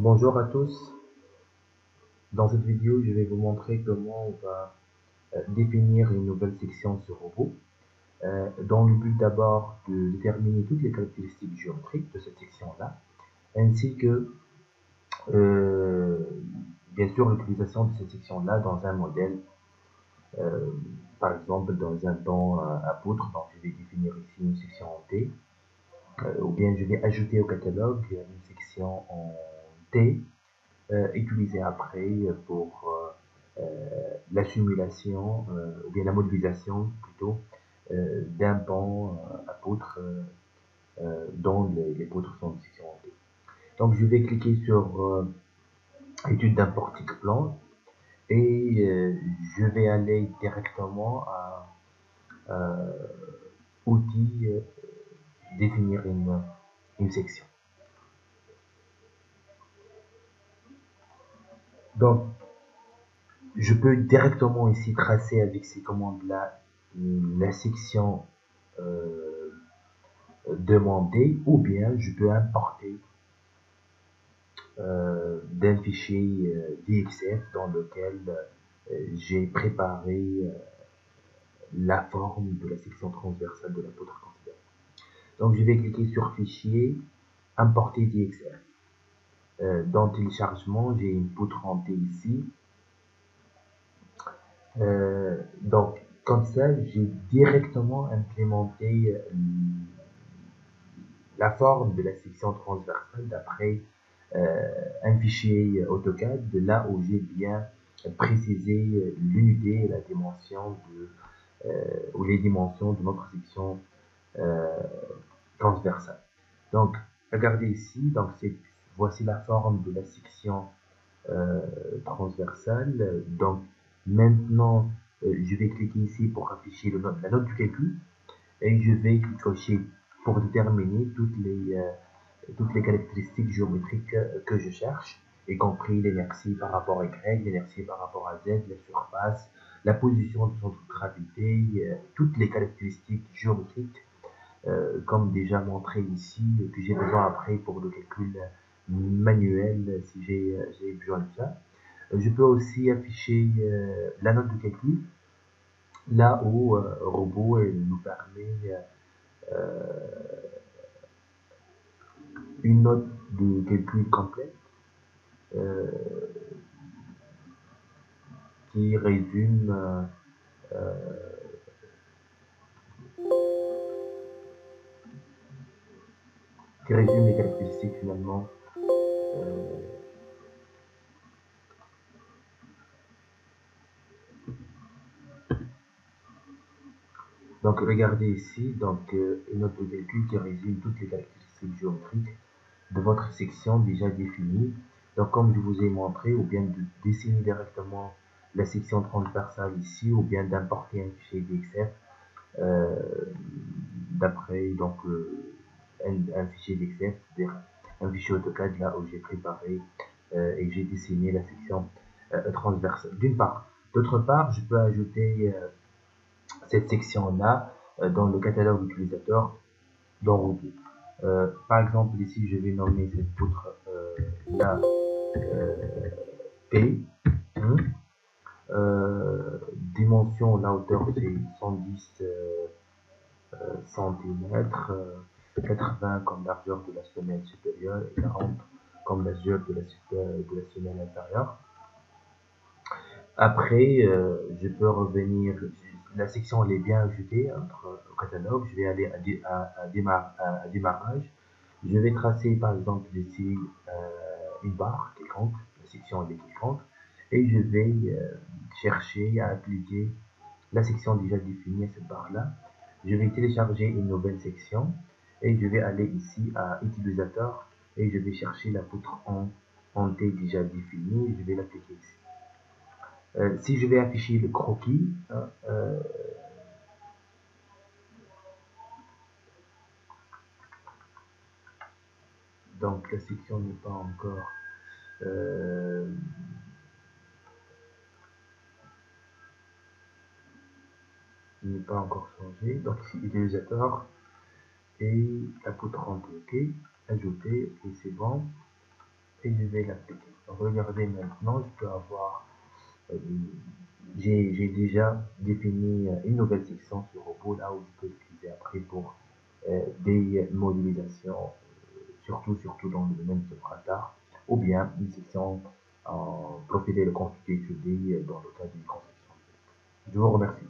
Bonjour à tous, dans cette vidéo je vais vous montrer comment on va définir une nouvelle section sur robot dans le but d'abord de déterminer toutes les caractéristiques géométriques de cette section-là, ainsi que euh, bien sûr l'utilisation de cette section-là dans un modèle, euh, par exemple dans un plan à poutre. Donc je vais définir ici une section en T, ou bien je vais ajouter au catalogue une section en T utilisée après pour la simulation, ou bien la modélisation plutôt, d'un pan à poutre dont les poutres sont de section T. Donc je vais cliquer sur étude d'un portique plan et je vais aller directement à outils, définir une section. Donc je peux directement ici tracer avec ces commandes-là la section demandée, ou bien je peux importer d'un fichier DXF dans lequel j'ai préparé la forme de la section transversale de la poutre considérée. Donc je vais cliquer sur fichier, importer DXF. Dans téléchargement, j'ai une poutre en T ici. Donc comme ça, j'ai directement implémenté la forme de la section transversale d'après un fichier AutoCAD, là où j'ai bien précisé l'unité et la dimension ou les dimensions de notre section euh, transversale. Donc, regardez ici, donc voici la forme de la section euh, transversale. Donc, maintenant, je vais cliquer ici pour afficher la note du calcul et je vais cocher pour déterminer toutes les caractéristiques géométriques que je cherche, y compris l'inertie par rapport à Y, l'inertie par rapport à Z, la surface, la position de centre de gravité, toutes les caractéristiques géométriques, comme déjà montré ici, que j'ai besoin après pour le calcul manuel si j'ai besoin de ça. Je peux aussi afficher la note de calcul, là où robot nous permet une note de calcul complète euh, qui résume les caractéristiques finalement. Euh, donc regardez ici, donc une note de calcul qui résume toutes les caractéristiques géométriques de votre section déjà définie. Donc comme je vous ai montré, ou bien de dessiner directement la section transversale ici, ou bien d'importer un fichier DXF euh, d'après donc un fichier DXF, c'est-à-dire un fichier AutoCAD là où j'ai préparé et j'ai dessiné la section transversale d'une part. D'autre part, je peux ajouter cette section-là dans le catalogue utilisateur dans Robot. Par exemple, ici, je vais nommer cette poutre là P. Hein. Dimension, la hauteur c'est 110 cm, 80 comme largeur de la semelle supérieure et 40 comme largeur de la semelle inférieure. Après, je peux revenir, la section elle est bien ajoutée au catalogue, je vais aller à démarrage. Je vais tracer par exemple ici une barre quelconque, la section elle est quelconque, et je vais chercher à appliquer la section déjà définie à cette barre-là. Je vais télécharger une nouvelle section et je vais aller ici à utilisateur et je vais chercher la poutre en T déjà définie et je vais l'appliquer ici. Si je vais afficher le croquis, donc la section n'est pas encore euh, changée. Donc ici utilisateur et la poutre en T, ok, ajouter et c'est bon. et je vais l'appliquer. Donc regardez maintenant, je peux avoir, j'ai déjà défini une nouvelle section sur robot là où je peux l'utiliser après pour des modélisations, surtout dans le domaine de radar, ou bien une section en profiter de quantité étudiée dans le cas d'une conception. Je vous remercie.